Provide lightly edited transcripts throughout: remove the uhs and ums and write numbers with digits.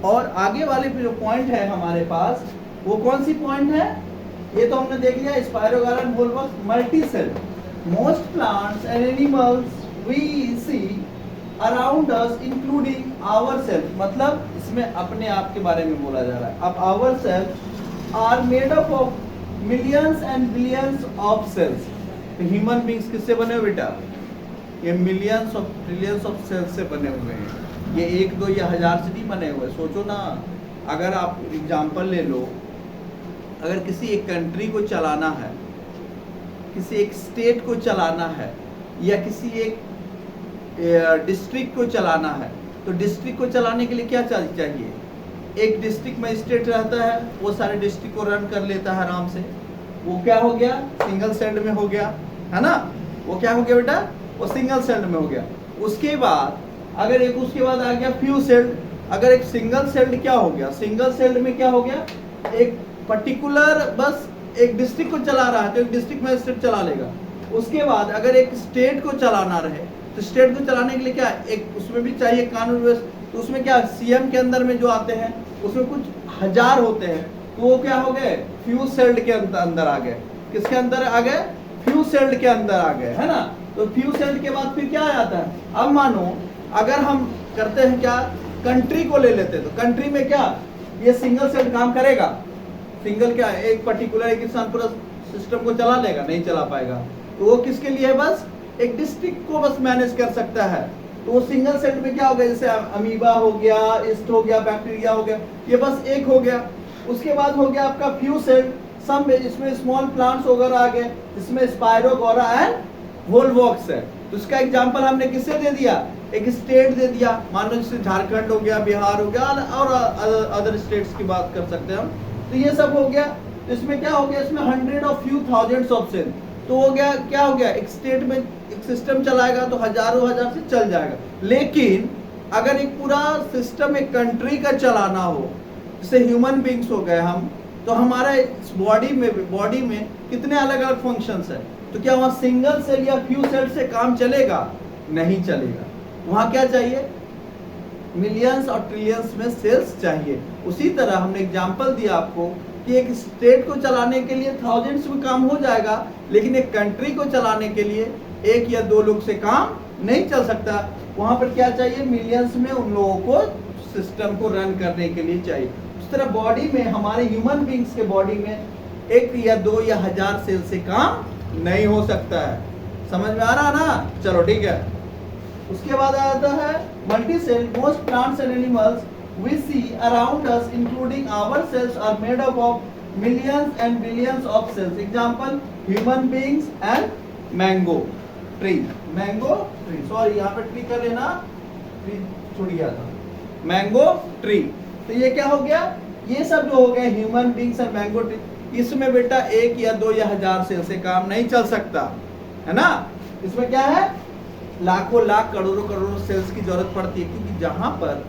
और आगे वाले पे जो पॉइंट है हमारे पास, वो कौन सी पॉइंट है? ये तो हमने देख लिया, spirogyra and volvox multi cell. Most plants and animals we see around us including our self, मतलब इसमें अपने आप के बारे में बोला जा रहा है। अब our self are made up of millions and billions of cells. Human beings किससे बने हुए बेटा? ये millions of trillions of cells से बने हुए हैं। ये 1, 2 या 1000 से नहीं बने हुए। सोचो ना, अगर आप एग्जाम्पल ले लो, अगर किसी एक कंट्री को चलाना है, किसी एक स्टेट को चलाना है, या किसी एक डिस्ट्रिक्ट को चलाना है, तो डिस्ट्रिक्ट को चलाने के लिए क्या चाहिए? एक डिस्ट्रिक्ट मजिस्ट्रेट रहता है, वो सारे डिस्ट्रिक्ट को रन कर लेता है आराम से। वो क्या हो गया? सिंगल सेल्ड में हो गया, है ना? वो क्या हो गया बेटा? वो सिंगल सेल्ड में हो गया। उसके बाद अगर एक उसके बाद आ गया फ्यू सेल्ड। अगर एक सिंगल सेल्ड क्या हो गया? सिंगल सेल्ड में क्या हो गया? एक पर्टिकुलर बस एक डिस्ट्रिक्ट को चला रहा है तो एक डिस्ट्रिक्ट मजिस्ट्रेट चला लेगा। उसके बाद अगर एक स्टेट को चलाना रहे तो स्टेट को चलाने के लिए क्या, एक उसमें भी चाहिए कानून व्यवस्था। तो उसमें क्या, सीएम के अंदर में जो आते हैं उसमें कुछ हजार होते हैं, तो वो क्या हो गए? फ्यू सेल्ड के अंदर आ गए। किसके अंदर आ गए? फ्यू सेल्ड के अंदर आ गए, है ना? तो फ्यू सेल्ड के बाद फिर क्या आता है? अब मानो अगर हम करते हैं क्या, कंट्री को ले लेते हैं, तो कंट्री में क्या ये सिंगल सेल्ड काम करेगा? सिंगल क्या, एक पर्टिकुलर एक इंसान पूरा सिस्टम को चला लेगा? नहीं चला पाएगा। तो वो किसके लिए है? बस एक डिस्ट्रिक्ट को बस मैनेज कर सकता है। तो वो सिंगल सेल में क्या हो गया? जैसे अमीबा हो गया, ईस्ट हो गया, बैक्टीरिया हो गया, ये बस एक हो गया। उसके बाद हो गया आपका फ्यू सेल, सब में इसमें स्मॉल प्लांट्स वगैरह आ गए, इसमें स्पाइरोगोरा एंड वोल्वॉक्स है। तो इसका एग्जांपल हमने किससे दे दिया? एक स्टेट दे दिया। मान लो जैसे झारखंड हो गया, बिहार हो गया, और अदर स्टेट्स की बात कर सकते हैं हम। तो ये सब हो गया। तो इसमें क्या हो गया? इसमें 100 और फ्यू थाउजेंड्स ऑफ सेल। तो हो गया, क्या हो गया? एक स्टेट में एक सिस्टम चलाएगा तो हजारों हजार से चल जाएगा। लेकिन अगर एक पूरा सिस्टम एक कंट्री का चलाना हो, जैसे ह्यूमन बींग्स हो गए हम, तो हमारे बॉडी में कितने अलग अलग फंक्शंस है। तो क्या वहाँ सिंगल सेल या फ्यू सेल से काम चलेगा? नहीं चलेगा। वहाँ क्या चाहिए? मिलियंस और ट्रिलियंस में सेल्स चाहिए। उसी तरह हमने एग्जांपल दिया आपको कि एक स्टेट को चलाने के लिए थाउजेंड्स में काम हो जाएगा, लेकिन एक कंट्री को चलाने के लिए 1 या 2 लोग से काम नहीं चल सकता। वहां पर क्या चाहिए? मिलियंस में उन लोगों को सिस्टम को रन करने के लिए चाहिए। उस तरह बॉडी में, हमारे ह्यूमन बींग्स के बॉडी में 1 या 2 या 1000 सेल से काम नहीं हो सकता है। समझ में आ रहा ना? चलो ठीक है। उसके बाद आता है multi cell. Most plants and animals we see around us including our cells are made up of millions and billions of cells. Example, human beings and mango tree. Mango tree, sorry यहाँ पे tree कर लेना, tree छूट गया था। mango tree, तो ये क्या हो गया? ये सब जो हो गए ह्यूमन बींग्स और मैंगो ट्री, इसमें बेटा 1 या 2 या 1000 सेल से काम नहीं चल सकता, है ना? इसमें क्या है? लाखों लाख करोड़ों करोड़ों सेल्स की जरूरत पड़ती है, क्योंकि जहां पर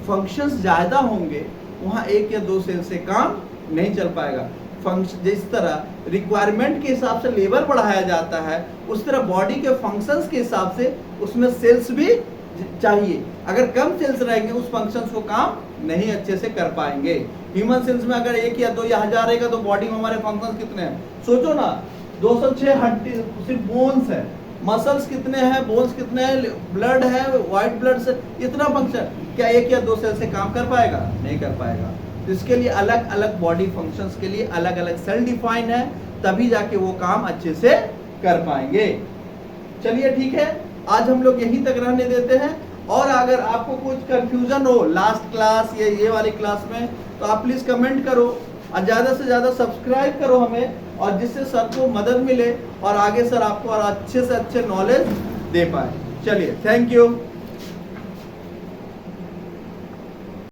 फंक्शंस ज्यादा होंगे वहां 1 या 2 सेल से काम नहीं चल पाएगा। फंक्शन जिस तरह रिक्वायरमेंट के हिसाब से लेबर बढ़ाया जाता है, उस तरह बॉडी के फंक्शंस के हिसाब से उसमें सेल्स भी चाहिए। अगर कम सेल्स रहेंगे उस फंक्शंस को काम नहीं अच्छे से कर पाएंगे। ह्यूमन सेल्स में अगर 1 या 2 या 1000 रहेगा तो बॉडी में हमारे फंक्शंस कितने हैं? सोचो ना, 206 हड्डी सिर्फ बोन्स है, मसल्स कितने हैं, बोन्स कितने हैं, ब्लड है, व्हाइट ब्लड से, इतना फंक्शन क्या 1 या 2 सेल से काम कर पाएगा? नहीं कर पाएगा। तो इसके लिए अलग अलग बॉडी फंक्शंस के लिए अलग अलग सेल डिफाइन है, तभी जाके वो काम अच्छे से कर पाएंगे। चलिए ठीक है, आज हम लोग यहीं तक रहने देते हैं। और अगर आपको कुछ कंफ्यूजन हो लास्ट क्लास या ये वाली क्लास में, तो आप प्लीज कमेंट करो और ज्यादा से ज्यादा सब्सक्राइब करो हमें, और जिससे सर को मदद मिले और आगे सर आपको और अच्छे से अच्छे नॉलेज दे पाए। चलिए, थैंक यू।